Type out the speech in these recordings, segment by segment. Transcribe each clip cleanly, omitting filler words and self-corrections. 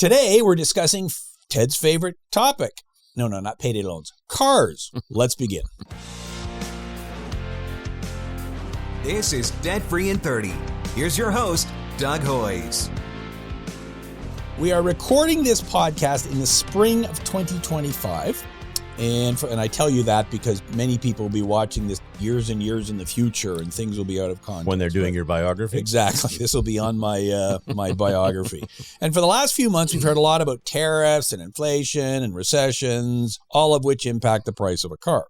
Today, we're discussing Ted's favorite topic. No, not payday loans. Cars. Let's begin. This is Debt Free in 30. Here's your host, Doug Hoyes. We are recording this podcast in the spring of 2025. And I tell you that because many people will be watching this years and years in the future and things will be out of context. When they're doing your biography? Exactly. This will be on my my biography. And for the last few months, we've heard a lot about tariffs and inflation and recessions, all of which impact the price of a car.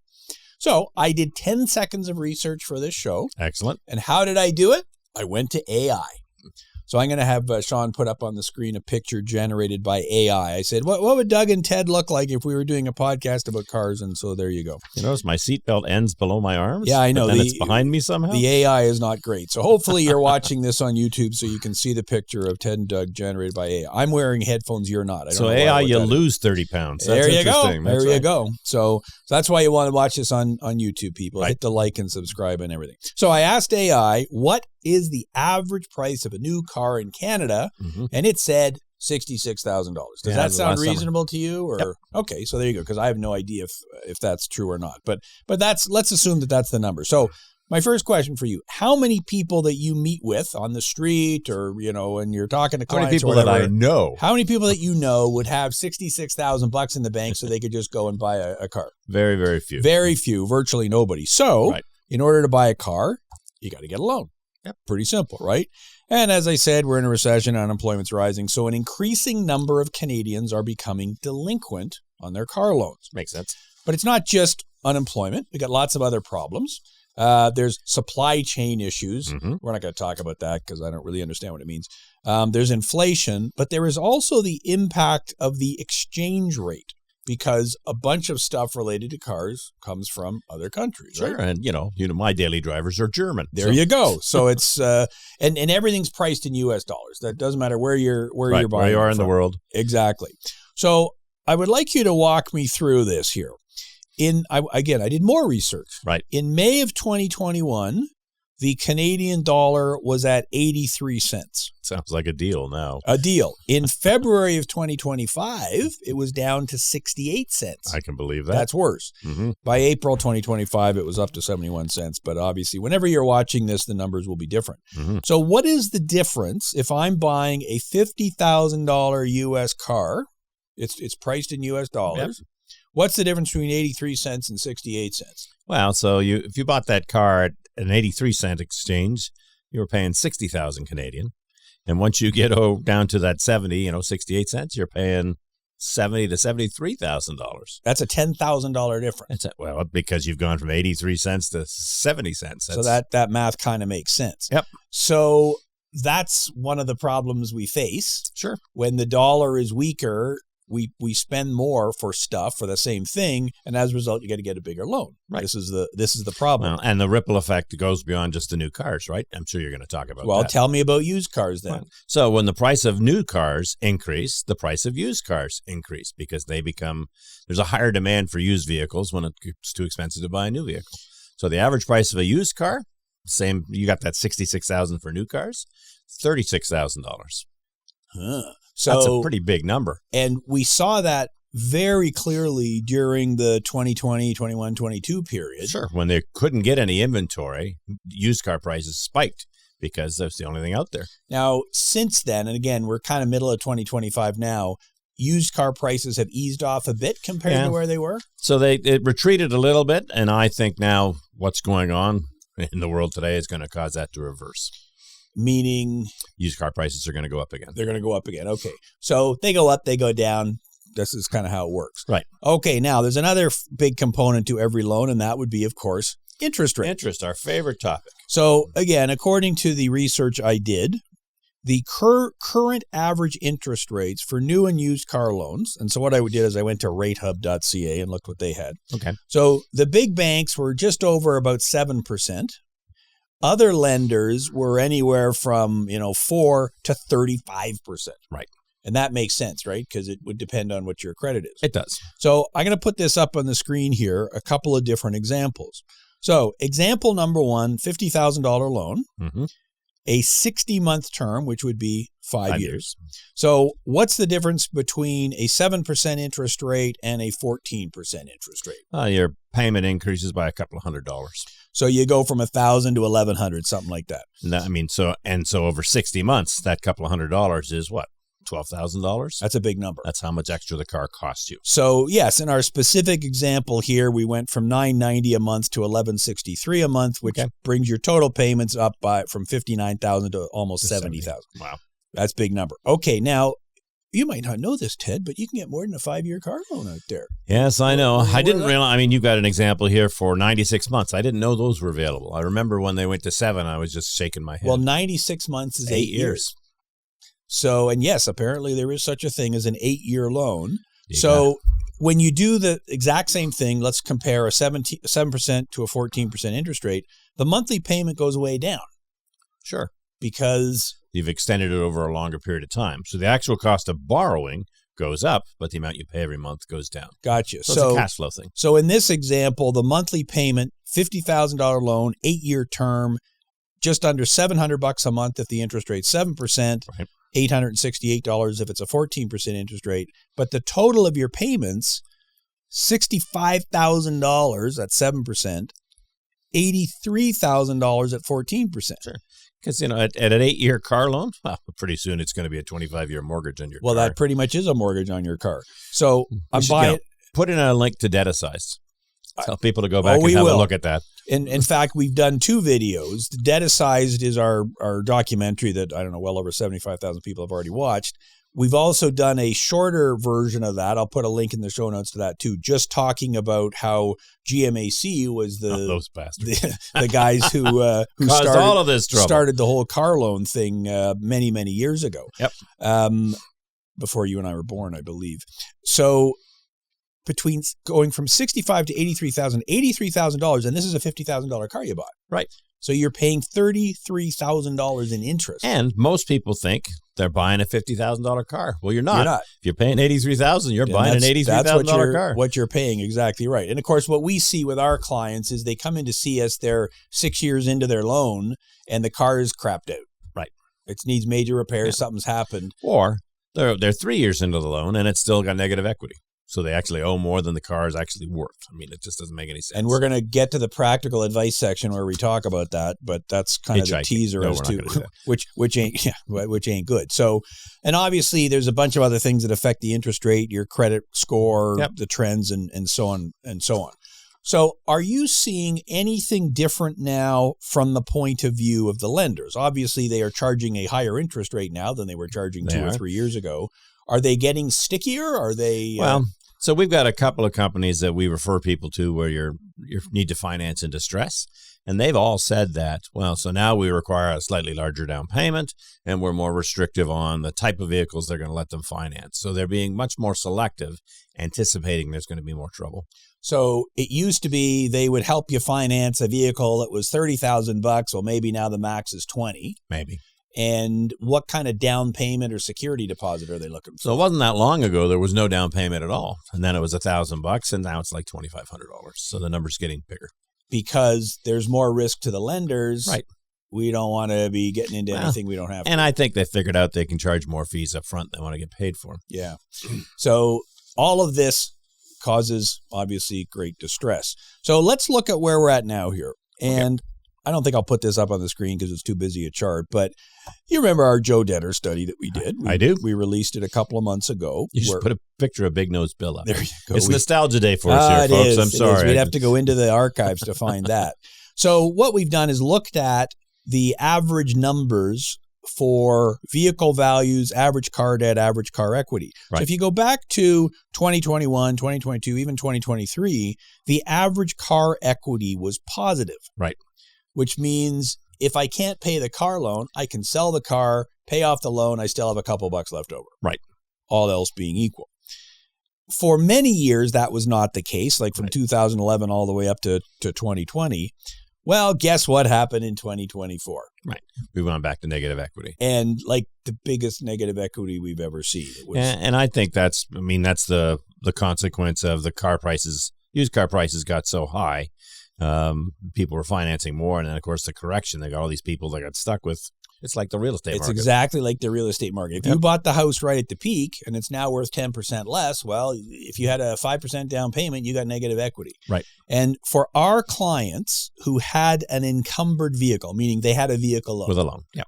So I did 10 seconds of research for this show. Excellent. And how did I do it? I went to AI. So I'm going to have Sean put up on the screen a picture generated by AI. I said, what would Doug and Ted look like if we were doing a podcast about cars? And so there you go. You notice my seatbelt ends below my arms? Yeah, I know. And it's behind me somehow? The AI is not great. So hopefully you're watching this on YouTube so you can see the picture of Ted and Doug generated by AI. I'm wearing headphones. You're not. I don't so know AI, you lose 30 pounds. That's there you go. interesting. There That's you right. go. So that's why you want to watch this on YouTube, people. Right. Hit the like and subscribe and everything. So I asked AI, what is the average price of a new car in Canada? Mm-hmm. And it said $66,000. Does that sound reasonable to you? Or Yep. Okay, so there you go. Because I have no idea if that's true or not. But let's assume that that's the number. So my first question for you: how many people that you meet with on the street, or when you're talking to clients, How many people or whatever, that I know? how many people that you know would have $66,000 in the bank so they could just go and buy a car? Very, very few. Very few. Virtually nobody. So Right. in order to buy a car, you got to get a loan. Yep. Pretty simple, right? And as I said, we're in a recession, unemployment's rising. So an increasing number of Canadians are becoming delinquent on their car loans. Makes sense. But it's not just unemployment. We got lots of other problems. There's supply chain issues. Mm-hmm. We're not going to talk about that because I don't really understand what it means. There's inflation, but there is also the impact of the exchange rate, because a bunch of stuff related to cars comes from other countries, Sure. right? And, my daily drivers are German. There you go. So it's and everything's priced in U.S. dollars. That doesn't matter where you're buying where you are it in the from. world. Exactly. So I would like you to walk me through this here. I did more research. Right. In May of 2021, the Canadian dollar was at 83 cents. Sounds like a deal now. A deal. In February of 2025, it was down to 68 cents. I can believe that. That's worse. Mm-hmm. By April 2025, it was up to 71 cents. But obviously, whenever you're watching this, the numbers will be different. Mm-hmm. So what is the difference if I'm buying a $50,000 U.S. car? It's priced in U.S. dollars. Yep. What's the difference between 83 cents and 68 cents? Well, so if you bought that car at an 83-cent exchange, you were paying 60,000 Canadian. And once you get down to that 68 cents, you're paying $70,000 to $73,000. That's a $10,000 difference. Because you've gone from 83 cents to 70 cents. So that math kind of makes sense. Yep. So that's one of the problems we face. Sure. When the dollar is weaker, we spend more for stuff for the same thing, and as a result, you got to get a bigger loan. Right. This is the problem. Well, and the ripple effect goes beyond just the new cars, right? I'm sure you're going to talk about that. Well, tell me about used cars then. Well, so when the price of new cars increase, the price of used cars increase because there's a higher demand for used vehicles when it's too expensive to buy a new vehicle. So the average price of a used car, same, you got that $66,000 for new cars, $36,000. Huh. So that's a pretty big number. And we saw that very clearly during the 2020, 21, 22 period. Sure. When they couldn't get any inventory, used car prices spiked because that's the only thing out there. Now, since then, and again, we're kind of middle of 2025 now, used car prices have eased off a bit compared to where they were. So it retreated a little bit, and I think now what's going on in the world today is going to cause that to reverse. Meaning? Used car prices are going to go up again. They're going to go up again. Okay. So they go up, they go down. This is kind of how it works. Right. Okay. Now, there's another big component to every loan, and that would be, of course, interest rate. Interest, our favorite topic. So, again, according to the research I did, the current average interest rates for new and used car loans, and so what I did is I went to ratehub.ca and looked what they had. Okay. So the big banks were just over about 7%. Other lenders were anywhere from 4 to 35%. Right. And that makes sense, right? Because it would depend on what your credit is. It does. So I'm going to put this up on the screen here, a couple of different examples. So example number one, $50,000 loan. Mm-hmm. a 60-month term, which would be 5 years. So what's the difference between a 7% interest rate and a 14% interest rate? Your payment increases by a couple of $100. So you go from $1,000 to $1,100, something like that. So over 60 months, that couple of $100 is what? $12,000? That's a big number. That's how much extra the car costs you. So yes, in our specific example here, we went from $990 a month to $1,163 a month, which brings your total payments up from $59,000 to almost $70,000. Wow. That's a big number. Okay, now you might not know this, Ted, but you can get more than a 5-year car loan out there. Yes, I know. I didn't realize. I mean, you've got an example here for 96 months. I didn't know those were available. I remember when they went to 7, I was just shaking my head. Well, 96 months is 8 years. So, and yes, apparently there is such a thing as an 8-year loan. When you do the exact same thing, let's compare a 7% to a 14% interest rate, the monthly payment goes way down. Sure. Because you've extended it over a longer period of time. So the actual cost of borrowing goes up, but the amount you pay every month goes down. Gotcha. So it's a cash flow thing. So in this example, the monthly payment, $50,000 loan, 8-year term, just under $700 a month if the interest rate's 7%. Right. $868 if it's a 14% interest rate. But the total of your payments, $65,000 at 7%, $83,000 at 14%. Sure. Because, at an 8-year car loan, well, pretty soon it's going to be a 25-year mortgage on your car. Well, that pretty much is a mortgage on your car. So I'm buying. Put in a link to Repossess. Tell people to go back and have a look at that. In fact, we've done 2 videos. Repossessed is our documentary that, I don't know, well over 75,000 people have already watched. We've also done a shorter version of that. I'll put a link in the show notes to that too, just talking about how GMAC was those bastards. the guys who caused all of this trouble. Started the whole car loan thing many, many years ago. Yep. Before you and I were born, I believe. So between going from $65,000 to $83,000, and this is a $50,000 car you bought. Right. So you're paying $33,000 in interest. And most people think they're buying a $50,000 car. Well, you're not. You're not. If you're paying $83,000, you're buying an $83,000 car. What you're paying, exactly right. And of course, what we see with our clients is they come in to see us, they're 6 years into their loan, and the car is crapped out. Right. It needs major repairs, something's happened. Or they're 3 years into the loan, and it's still got negative equity. So they actually owe more than the car is actually worth. I mean, it just doesn't make any sense. And we're going to get to the practical advice section where we talk about that, but that's kind of the teaser as to which ain't good. So, and obviously there's a bunch of other things that affect the interest rate, your credit score, the trends, and so on and so on. So are you seeing anything different now from the point of view of the lenders? Obviously, they are charging a higher interest rate now than they were charging 2 or 3 years ago. Are they getting stickier? Are they... So we've got a couple of companies that we refer people to where you need to finance in distress. And they've all said that, so now we require a slightly larger down payment and we're more restrictive on the type of vehicles they're going to let them finance. So they're being much more selective, anticipating there's going to be more trouble. So it used to be they would help you finance a vehicle that was $30,000. Well, maybe now the max is $20,000. Maybe. And what kind of down payment or security deposit are they looking for? So it wasn't that long ago, there was no down payment at all. And then it was $1,000 and now it's like $2,500. So the number's getting bigger. Because there's more risk to the lenders. Right. We don't want to be getting into anything we don't have to. And I think they figured out they can charge more fees up front. They want to get paid for them. Yeah. So all of this causes, obviously, great distress. So let's look at where we're at now here. And I don't think I'll put this up on the screen because it's too busy a chart, but you remember our Joe Debtor study that we did? I do. We released it a couple of months ago. You should put a picture of Big Nose Bill up. There you go. It's nostalgia day for us here, folks. I'm sorry. We'd have to go into the archives to find that. So what we've done is looked at the average numbers for vehicle values, average car debt, average car equity. Right. So if you go back to 2021, 2022, even 2023, the average car equity was positive. Right. Which means if I can't pay the car loan, I can sell the car, pay off the loan, I still have a couple bucks left over. Right. All else being equal. For many years, that was not the case, like from 2011 all the way up to 2020. Well, guess what happened in 2024? Right. We went back to negative equity. And like the biggest negative equity we've ever seen. It was, and I think that's the consequence of the car prices. Used car prices got so high. People were financing more. And then, of course, the correction, they got all these people that got stuck with It's like the real estate It's market. exactly like the real estate market. If you bought the house right at the peak and it's now worth 10% less, well, if you had a 5% down payment, you got negative equity. Right. And for our clients who had an encumbered vehicle, meaning they had a vehicle loan. With a loan, yeah.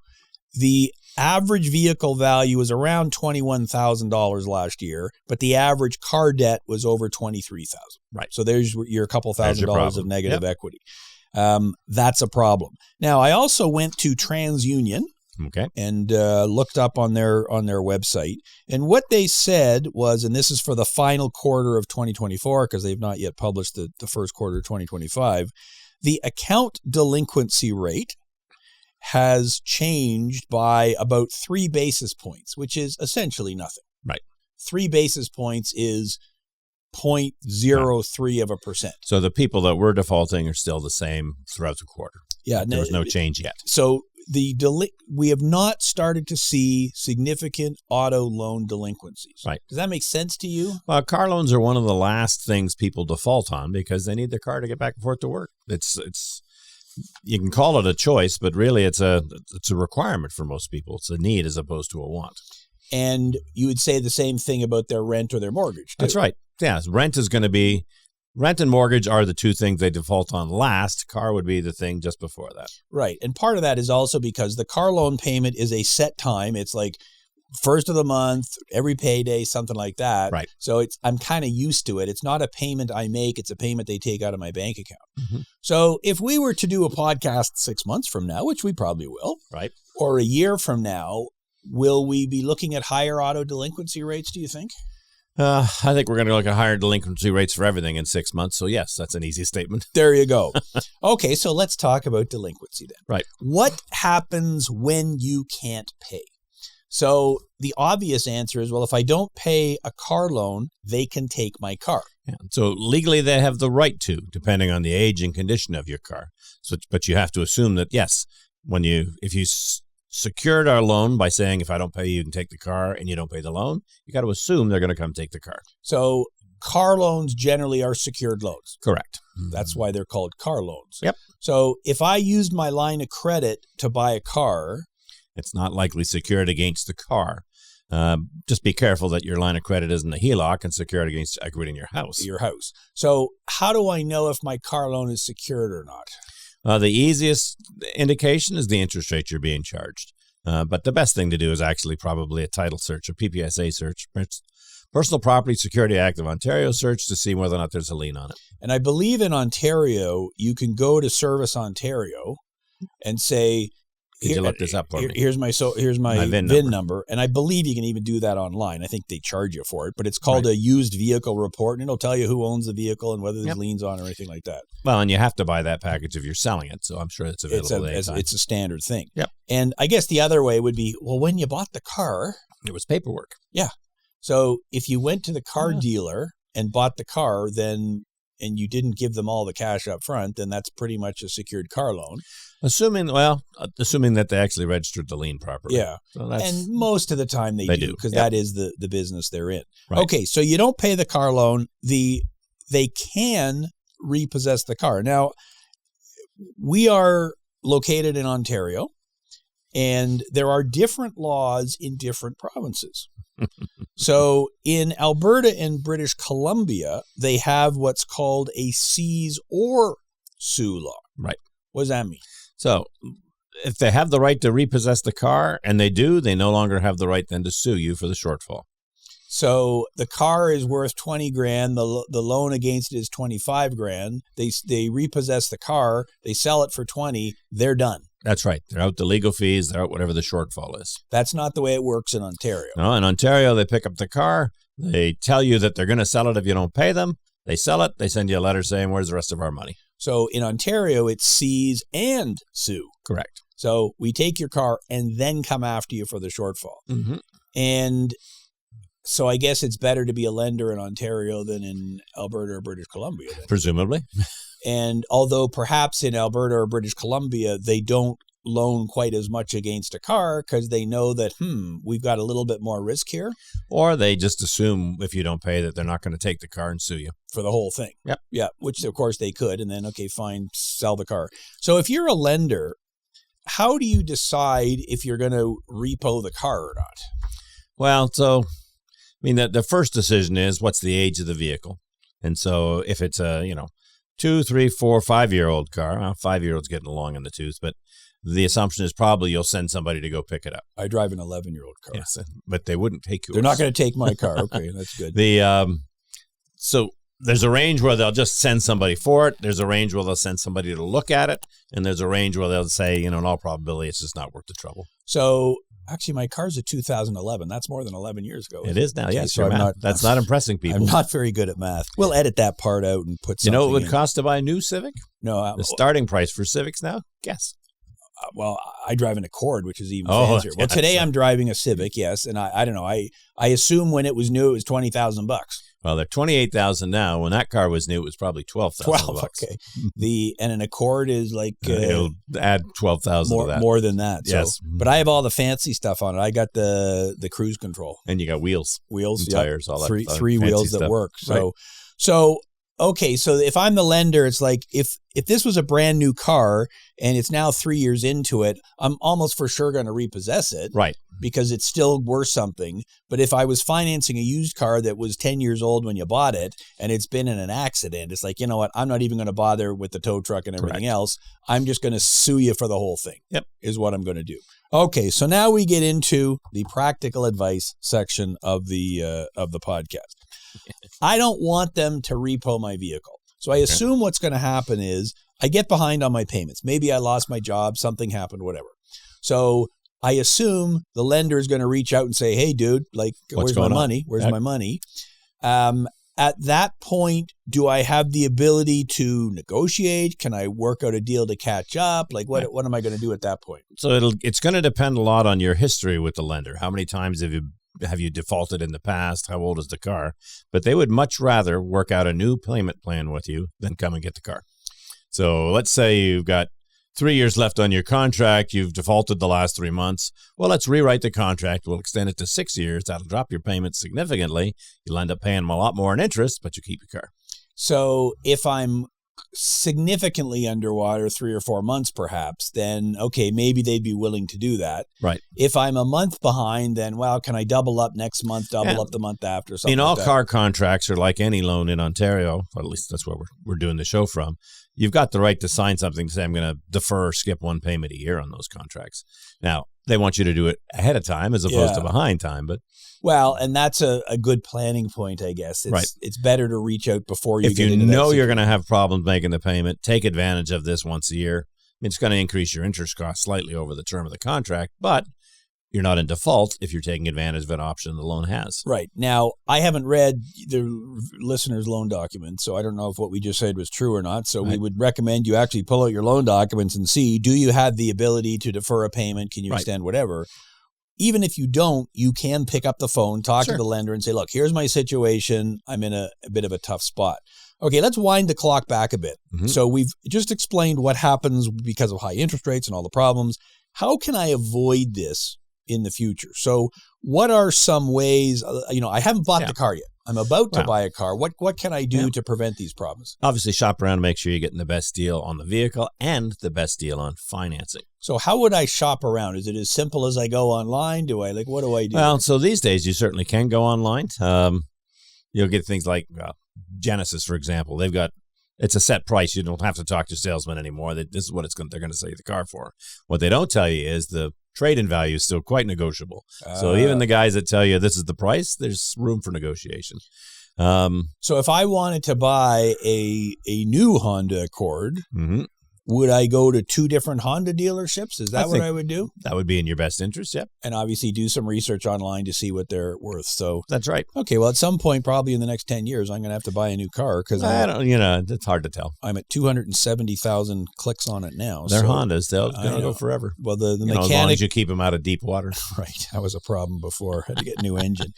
The average vehicle value was around $21,000 last year, but the average car debt was over $23,000. Right. So there's your couple $1,000 of negative equity. That's a problem. Now, I also went to TransUnion and looked up on their website. And what they said was, and this is for the final quarter of 2024, because they've not yet published the first quarter of 2025, the account delinquency rate has changed by about 3 basis points, which is essentially nothing. Right. 3 basis points is 0.03%. So the people that were defaulting are still the same throughout the quarter. Yeah. There was no change yet. So we have not started to see significant auto loan delinquencies. Right. Does that make sense to you? Well, car loans are one of the last things people default on because they need their car to get back and forth to work. It's you can call it a choice, but really it's a requirement for most people. It's a need as opposed to a want. And you would say the same thing about their rent or their mortgage, too. That's right. Yeah, rent and mortgage are the two things they default on last. Car would be the thing just before that. Right. And part of that is also because the car loan payment is a set time. It's like first of the month, every payday, something like that. Right. So I'm kind of used to it. It's not a payment I make. It's a payment they take out of my bank account. Mm-hmm. So if we were to do a podcast 6 months from now, which we probably will, right, or a year from now, will we be looking at higher auto delinquency rates, do you think? I think we're going to look at higher delinquency rates for everything in 6 months. So yes, that's an easy statement. There you go. Okay, so let's talk about delinquency then. Right. What happens when you can't pay? So the obvious answer is, well, if I don't pay a car loan, they can take my car. Yeah. So legally they have the right to, depending on the age and condition of your car. So, but you have to assume that, yes, if you secured our loan by saying, if I don't pay you, you can take the car, and you don't pay the loan, you got to assume they're going to come take the car. So car loans generally are secured loans. Correct. That's why they're called car loans. Yep. So if I used my line of credit to buy a car, it's not likely secured against the car. Just be careful that your line of credit isn't a HELOC and secured against equity in your house. So how do I know if my car loan is secured or not? The easiest indication is the interest rate you're being charged. But the best thing to do is actually probably a title search, a PPSA search, Personal Property Security Act of Ontario search to see whether or not there's a lien on it. And I believe in Ontario, you can go to Service Ontario and say, Could you look this up for me? Here's my VIN number. And I believe you can even do that online. I think they charge you for it, but it's called a used vehicle report, and it'll tell you who owns the vehicle and whether there's liens on or anything like that. Well, and you have to buy that package if you're selling it, so I'm sure it's available anytime. It's a standard thing. Yep. And I guess the other way would be, well, when you bought the car, it was paperwork. Yeah. So if you went to the car dealer and bought the car, and you didn't give them all the cash up front, then that's pretty much a secured car loan. Assuming that they actually registered the lien properly. Yeah. So and most of the time they do, because that is the business they're in. Right. Okay, so you don't pay the car loan. They can repossess the car. Now, we are located in Ontario, and there are different laws in different provinces. So in Alberta and British Columbia, they have what's called a seize or sue law. Right. What does that mean? So if they have the right to repossess the car, and they do, they no longer have the right then to sue you for the shortfall. So the car is worth $20,000. The loan against it is $25,000. They repossess the car. They sell it for $20,000. They're done. That's right. They're out the legal fees. They're out whatever the shortfall is. That's not the way it works in Ontario. No, in Ontario, they pick up the car. They tell you that they're going to sell it if you don't pay them. They sell it. They send you a letter saying, where's the rest of our money? So in Ontario, it's seize and sue. Correct. So we take your car and then come after you for the shortfall. Mm-hmm. And so I guess it's better to be a lender in Ontario than in Alberta or British Columbia. Then. Presumably. And although perhaps in Alberta or British Columbia, they don't loan quite as much against a car because they know that, we've got a little bit more risk here. Or they just assume if you don't pay that they're not going to take the car and sue you. For the whole thing. Yep. Yeah, which of course they could. And then, okay, fine, sell the car. So if you're a lender, how do you decide if you're going to repo the car or not? Well, so, I mean, the first decision is what's the age of the vehicle? And so if it's a, 2, 3, 4, 5-year-old car, 5-year-old's getting along in the tooth, but the assumption is probably you'll send somebody to go pick it up. I drive an 11-year-old car. Yes, but they wouldn't take yours. They're not going to take my car. Okay, that's good. So there's a range where they'll just send somebody for it. There's a range where they'll send somebody to look at it. And there's a range where they'll say, in all probability, it's just not worth the trouble. So actually, my car's a 2011. That's more than 11 years ago. It is now, okay, yes. so That's not impressing people. I'm not very good at math. We'll edit that part out and put something You know what it would in. cost to buy a new Civic? No. The starting price for Civics now? Guess. Well, I drive an Accord, which is even Oh, fancier. Well, yes. today I'm driving a Civic, yes, and I don't know. I assume when it was new, it was $20,000. Well, they're $28,000 now. When that car was new, it was probably $12,000. 12, okay. And an Accord is like it'll add $12,000 to that. More than that. So, Yes, but I have all the fancy stuff on it. I got the cruise control, and you got wheels, and tires, all that. Three wheels stuff. that work. Right. So. Okay, so if I'm the lender, it's like if this was a brand new car and it's now 3 years into it, I'm almost for sure going to repossess it. Right. Because it's still worth something. But if I was financing a used car that was 10 years old when you bought it and it's been in an accident, it's like, you know what? I'm not even going to bother with the tow truck and everything else. I'm just going to sue you for the whole thing. Yep. Is what I'm going to do. Okay, so now we get into the practical advice section of the podcast. I don't want them to repo my vehicle. So I assume what's going to happen is I get behind on my payments. Maybe I lost my job, something happened, whatever. So I assume the lender is going to reach out and say, hey, dude, like, where's my money? Where's my money? At that point, do I have the ability to negotiate? Can I work out a deal to catch up? Like, what am I going to do at that point? So it's going to depend a lot on your history with the lender. How many times have you defaulted in the past? How old is the car? But they would much rather work out a new payment plan with you than come and get the car. So let's say you've got 3 years left on your contract. You've defaulted the last 3 months. Well, let's rewrite the contract. We'll extend it to 6 years. That'll drop your payments significantly. You'll end up paying a lot more in interest, but you keep your car. So if I'm significantly underwater 3 or 4 months perhaps, then okay, maybe they'd be willing to do that. Right. If I'm a month behind, then can I double up next month, double up the month after, something all like car contracts are like any loan in Ontario, or at least that's where we're doing the show from. You've got the right to sign something to say, I'm going to defer or skip one payment a year on those contracts. Now, they want you to do it ahead of time as opposed to behind time, but well, and that's a good planning point, I guess. It's better to reach out before you if get you into know that you're going to have problems making the payment, take advantage of this once a year. It's going to increase your interest cost slightly over the term of the contract, but you're not in default if you're taking advantage of an option the loan has. Right. Now, I haven't read the listener's loan documents, so I don't know if what we just said was true or not. So we would recommend you actually pull out your loan documents and see, do you have the ability to defer a payment? Can you extend whatever? Even if you don't, you can pick up the phone, talk to the lender and say, look, here's my situation. I'm in a bit of a tough spot. Okay, let's wind the clock back a bit. Mm-hmm. So we've just explained what happens because of high interest rates and all the problems. How can I avoid this in the future? So what are some ways, I haven't bought the car yet. I'm about to buy a car. What can I do to prevent these problems? Obviously, shop around and make sure you're getting the best deal on the vehicle and the best deal on financing. So how would I shop around? Is it as simple as I go online? What do I do? Well, so these days you certainly can go online. You'll get things like Genesis, for example. It's a set price. You don't have to talk to salesmen anymore. This is what they're going to sell you the car for. What they don't tell you is the trade-in value is still quite negotiable. So even the guys that tell you this is the price, there's room for negotiation. So if I wanted to buy a new Honda Accord, would I go to 2 different Honda dealerships? Is that what I would do? That would be in your best interest, yep. And obviously do some research online to see what they're worth. So that's right. Okay, well, at some point, probably in the next 10 years, I'm going to have to buy a new car because it's hard to tell. I'm at 270,000 clicks on it now. They're Hondas. They'll go forever. Well, the mechanic, as long as you keep them out of deep water. Right. That was a problem before. I had to get a new engine.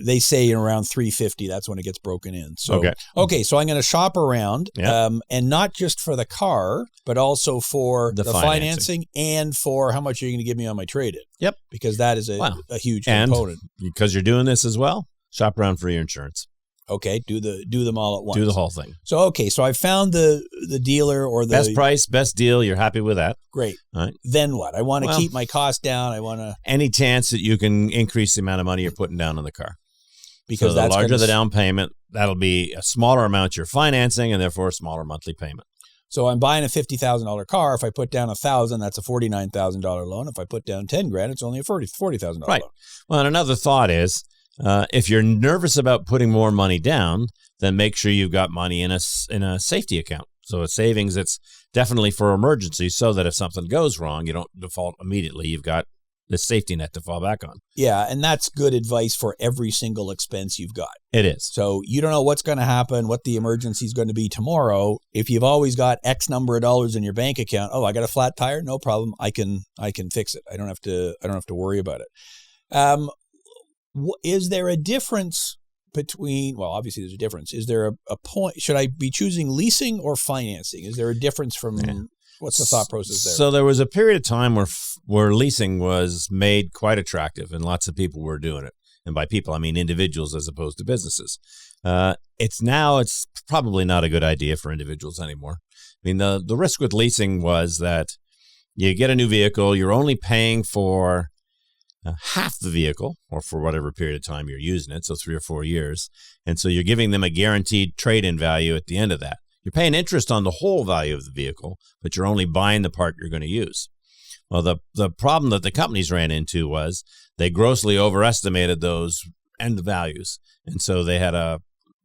They say around 350, that's when it gets broken in. So, okay, so I'm going to shop around, and not just for the car, but also for the financing and for how much you're going to give me on my trade-in. Yep. Because that is a huge component. Because you're doing this as well, shop around for your insurance. Okay, do them all at once. Do the whole thing. So so I found the dealer or the Best price, best deal. You're happy with that. Great. All right. Then what? I want to keep my cost down. I want to any chance that you can increase the amount of money you're putting down on the car. Because so the larger the down payment, that'll be a smaller amount you're financing, and therefore a smaller monthly payment. So I'm buying a $50,000 car. If I put down $1,000, that's a $49,000 loan. If I put down $10,000, it's only a $40,000 right. loan. Well, and another thought is, if you're nervous about putting more money down, then make sure you've got money in a safety account. So a savings that's definitely for emergencies, so that if something goes wrong, you don't default immediately. You've got this safety net to fall back on. Yeah, and that's good advice for every single expense you've got. It is. So you don't know what's going to happen, what the emergency is going to be tomorrow. If you've always got X number of dollars in your bank account, I got a flat tire, no problem. I can fix it. I don't have to worry about it. Is there a difference between? Well, obviously there's a difference. Is there a point? Should I be choosing leasing or financing? Is there a difference from? Yeah. What's the thought process there? So there was a period of time where leasing was made quite attractive, and lots of people were doing it. And by people, I mean individuals as opposed to businesses. It's probably not a good idea for individuals anymore. I mean, the risk with leasing was that you get a new vehicle, you're only paying for half the vehicle, or for whatever period of time you're using it, so 3 or 4 years. And so you're giving them a guaranteed trade-in value at the end of that. You're paying interest on the whole value of the vehicle, but you're only buying the part you're going to use. Well, the problem that the companies ran into was they grossly overestimated those end values. And so that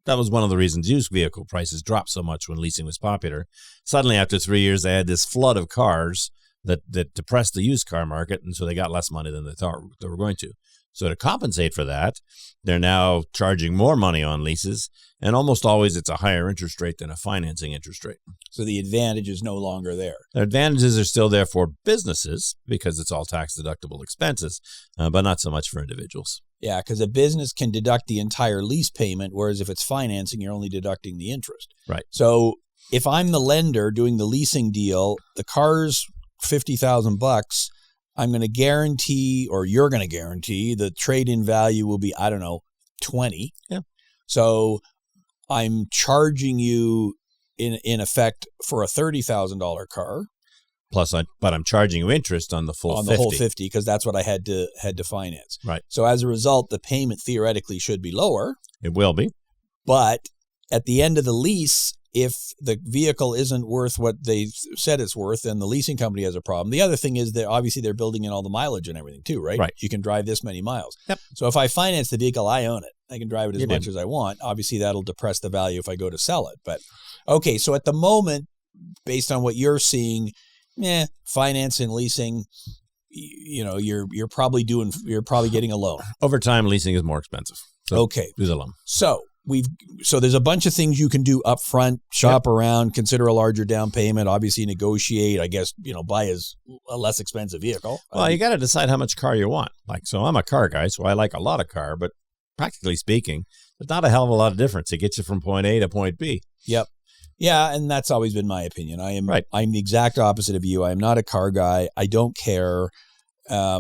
was one of the reasons used vehicle prices dropped so much when leasing was popular. Suddenly, after 3 years, they had this flood of cars that depressed the used car market, and so they got less money than they thought they were going to. So to compensate for that, they're now charging more money on leases, and almost always it's a higher interest rate than a financing interest rate. So the advantage is no longer there. The advantages are still there for businesses because it's all tax-deductible expenses, but not so much for individuals. Yeah, because a business can deduct the entire lease payment, whereas if it's financing, you're only deducting the interest. Right. So if I'm the lender doing the leasing deal, the car's $50,000, I'm going to guarantee, or you're going to guarantee, the trade-in value will be, 20. Yeah. So I'm charging you in effect for a $30,000 car. But I'm charging you interest on the full 50. On the whole 50, because that's what I had to finance. Right. So as a result, the payment theoretically should be lower. It will be. But at the end of the lease, if the vehicle isn't worth what they said it's worth, then the leasing company has a problem. The other thing is that obviously they're building in all the mileage and everything too, right? Right. You can drive this many miles. Yep. So if I finance the vehicle, I own it. I can drive it as much as I want. Obviously, that'll depress the value if I go to sell it. But okay, so at the moment, based on what you're seeing, finance and leasing, you're probably getting a loan. Over time, leasing is more expensive. So okay. Do the loan. So there's a bunch of things you can do up front, shop around, consider a larger down payment, obviously negotiate, I guess, buy a less expensive vehicle. Well, you got to decide how much car you want. So I'm a car guy, so I like a lot of car, but practically speaking, there's not a hell of a lot of difference. It gets you from point A to point B. Yep. Yeah, and that's always been my opinion. I'm the exact opposite of you. I am not a car guy. I don't care. I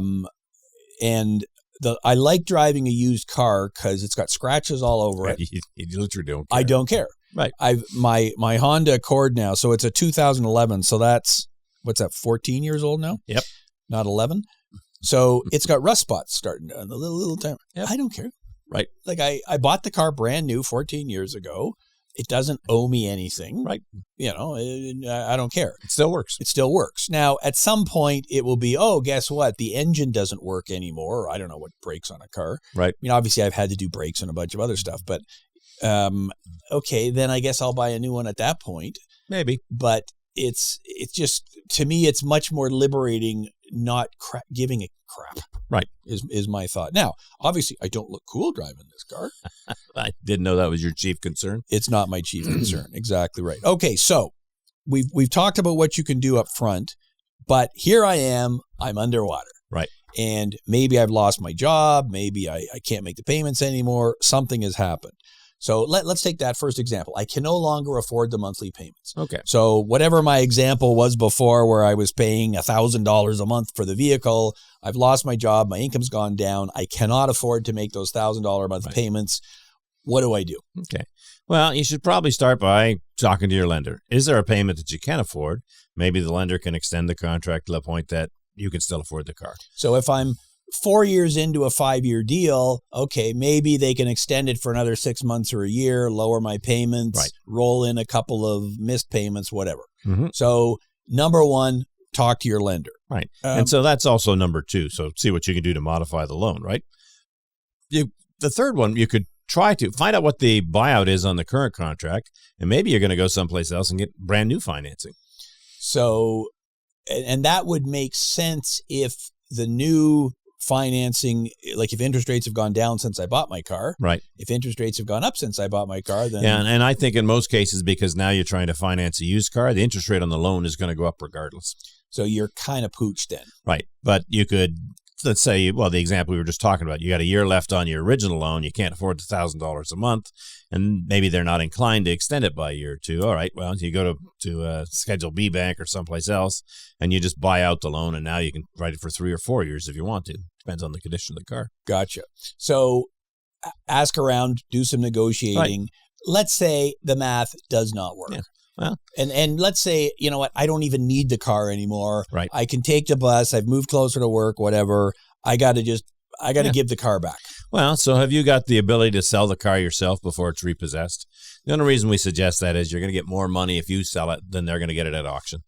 like driving a used car because it's got scratches all over it. You literally don't care. I don't care. Right. My Honda Accord now, so it's a 2011. So that's, 14 years old now? Yep. Not 11. So it's got rust spots starting on the little time. Yep. I don't care. Right. Like I bought the car brand new 14 years ago. It doesn't owe me anything. Right. I don't care. It still works. It still works. Now, at some point, it will be, guess what? The engine doesn't work anymore. I don't know what brakes on a car. Right. Obviously, I've had to do brakes and a bunch of other stuff. But, okay, then I guess I'll buy a new one at that point. Maybe. But it's just, to me, it's much more liberating not giving a crap. Right. Is my thought. Now, obviously, I don't look cool driving this car. I didn't know that was your chief concern. It's not my chief concern. Exactly right. Okay, so we've talked about what you can do up front, but here I am. I'm underwater. Right. And maybe I've lost my job. Maybe I can't make the payments anymore. Something has happened. So let's take that first example. I can no longer afford the monthly payments. Okay. So whatever my example was before where I was paying $1,000 a month for the vehicle, I've lost my job. My income's gone down. I cannot afford to make those $1,000 a month payments. What do I do? Okay. Well, you should probably start by talking to your lender. Is there a payment that you can afford? Maybe the lender can extend the contract to the point that you can still afford the car. So if I'm 4 years into a 5-year deal, okay, maybe they can extend it for another 6 months or a year, lower my payments, Right. roll in a couple of missed payments, whatever. Mm-hmm. So number one, talk to your lender. Right. And so that's also number 2. So see what you can do to modify the loan, right? The third one, you could try to find out what the buyout is on the current contract, and maybe you're going to go someplace else and get brand new financing. So, and that would make sense if the new financing, like if interest rates have gone down since I bought my car. Right. If interest rates have gone up since I bought my car, then... Yeah, and I think in most cases, because now you're trying to finance a used car, the interest rate on the loan is going to go up regardless. So you're kind of pooched then. Right. But you could, let's say, well, the example we were just talking about, you got a year left on your original loan, you can't afford the $1,000 a month, and maybe they're not inclined to extend it by a year or two. All right, well, you go to Schedule B bank or someplace else, and you just buy out the loan, and now you can write it for 3 or 4 years if you want to. Depends on the condition of the car. Gotcha. So ask around, do some negotiating. Right. Let's say the math does not work. Yeah. Well, and let's say, you know what, I don't even need the car anymore. Right. I can take the bus. I've moved closer to work, whatever. I got to give the car back. Well, so have you got the ability to sell the car yourself before it's repossessed? The only reason we suggest that is you're going to get more money if you sell it than they're going to get it at auction.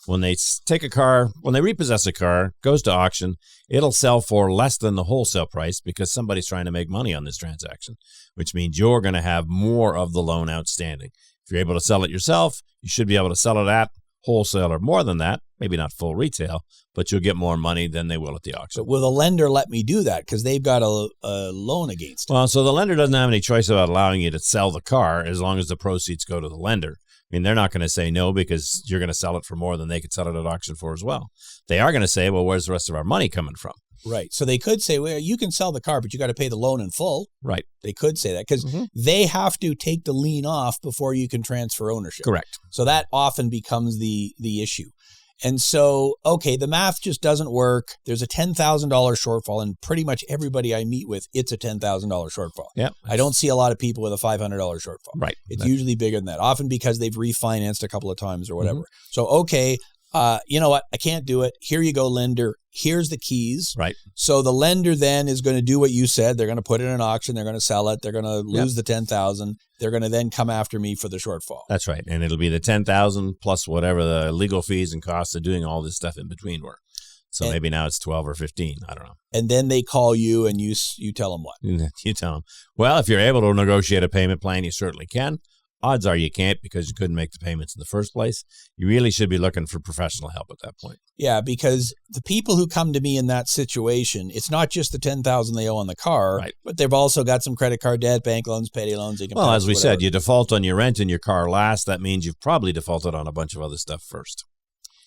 When they take a car, when they repossess a car, goes to auction, it'll sell for less than the wholesale price because somebody's trying to make money on this transaction, which means you're going to have more of the loan outstanding. If you're able to sell it yourself, you should be able to sell it at wholesale or more than that, maybe not full retail, but you'll get more money than they will at the auction. But will the lender let me do that? Because they've got a loan against it. Well, so the lender doesn't have any choice about allowing you to sell the car as long as the proceeds go to the lender. I mean, they're not going to say no because you're going to sell it for more than they could sell it at auction for as well. They are going to say, well, where's the rest of our money coming from? Right. So they could say, well, you can sell the car, but you got to pay the loan in full. Right. They could say that because they have to take the lien off before you can transfer ownership. Correct. So that often becomes the issue. And so, okay, the math just doesn't work. There's a $10,000 shortfall, and pretty much everybody I meet with, it's a $10,000 shortfall. Yep. I don't see a lot of people with a $500 shortfall. Right. It's usually bigger than that, often because they've refinanced a couple of times or whatever. So, okay, you know what? I can't do it. Here you go, lender. Here's the keys. Right. So the lender then is going to do what you said. They're going to put it in an auction. They're going to sell it. They're going to lose the $10,000. They're going to then come after me for the shortfall. That's right. And it'll be the $10,000 plus whatever the legal fees and costs of doing all this stuff in between were. So maybe now it's 12 or 15. I don't know. And then they call you and you tell them what? You tell them, well, if you're able to negotiate a payment plan, you certainly can. Odds are you can't because you couldn't make the payments in the first place. You really should be looking for professional help at that point. Yeah, because the people who come to me in that situation, it's not just the $10,000 they owe on the car, right, but they've also got some credit card debt, bank loans, payday loans. Well, as we said, you default on your rent and your car last. That means you've probably defaulted on a bunch of other stuff first.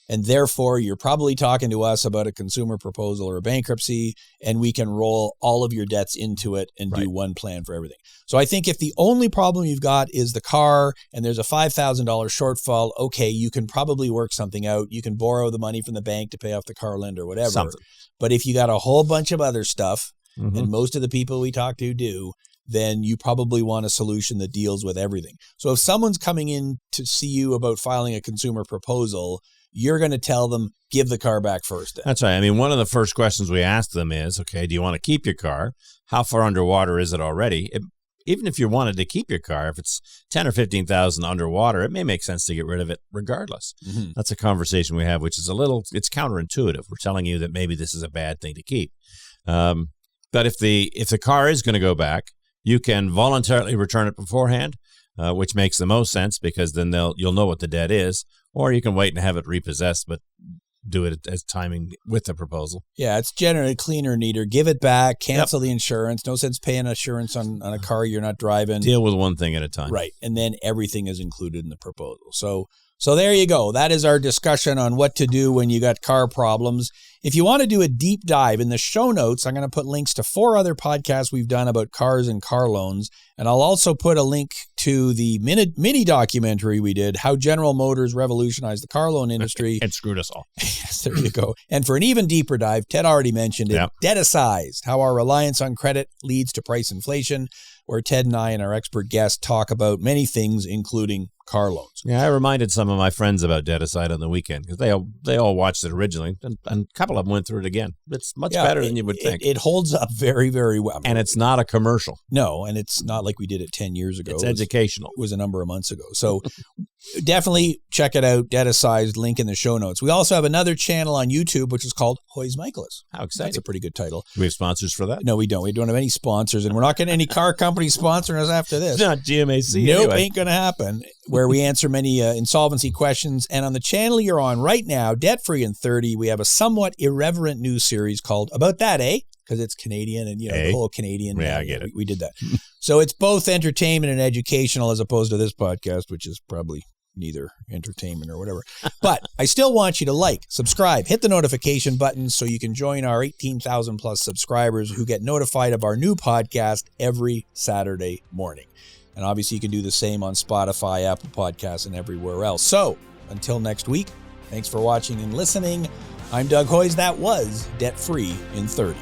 And therefore, you're probably talking to us about a consumer proposal or a bankruptcy, and we can roll all of your debts into it and do one plan for everything. So I think if the only problem you've got is the car and there's a $5,000 shortfall, okay, you can probably work something out. You can borrow the money from the bank to pay off the car lender or whatever. Something. But if you got a whole bunch of other stuff, and most of the people we talk to do, then you probably want a solution that deals with everything. So if someone's coming in to see you about filing a consumer proposal, you're going to tell them, give the car back first. Then. That's right. I mean, one of the first questions we ask them is, okay, do you want to keep your car? How far underwater is it already? Even if you wanted to keep your car, if it's 10 or 15,000 underwater, it may make sense to get rid of it regardless. That's a conversation we have, which is it's counterintuitive. We're telling you that maybe this is a bad thing to keep. But if the car is going to go back, you can voluntarily return it beforehand, which makes the most sense because then you'll know what the debt is. Or you can wait and have it repossessed, but do it as timing with the proposal. Yeah, it's generally cleaner, neater. Give it back, cancel the insurance. No sense paying insurance on a car you're not driving. Deal with one thing at a time. Right, and then everything is included in the proposal. So there you go. That is our discussion on what to do when you got car problems. If you want to do a deep dive in the show notes, I'm going to put links to 4 other podcasts we've done about cars and car loans. And I'll also put a link to the mini documentary we did, How General Motors Revolutionized the Car Loan Industry. And screwed us all. Yes, there you go. And for an even deeper dive, Ted already mentioned it, Debt-Sized, How Our Reliance on Credit Leads to Price Inflation, where Ted and I and our expert guest talk about many things, including car loans. Yeah, I reminded some of my friends about Debt-Sized on the weekend because they all watched it originally, and a couple of them went through it again. It's much better than you would think. It holds up very, very well. And it's not a commercial. No, and it's not like we did it 10 years ago. It's educational. It was a number of months ago. So definitely check it out, Debt-Sized, link in the show notes. We also have another channel on YouTube, which is called Hoy's Michaelis. How exciting. That's a pretty good title. Do we have sponsors for that? No, we don't. We don't have any sponsors, and we're not getting any car companies sponsoring us after this. It's not GMAC. Nope, anyway. Ain't going to happen. Where we answer many insolvency questions. And on the channel you're on right now, Debt Free in 30, we have a somewhat irreverent news series called About That, Eh? Because it's Canadian and, the whole Canadian. Yeah, I get it. We did that. So it's both entertainment and educational as opposed to this podcast, which is probably neither entertainment or whatever. But I still want you to like, subscribe, hit the notification button so you can join our 18,000 plus subscribers who get notified of our new podcast every Saturday morning. And obviously you can do the same on Spotify, Apple Podcasts, and everywhere else. So until next week, thanks for watching and listening. I'm Doug Hoyes. That was Debt Free in 30.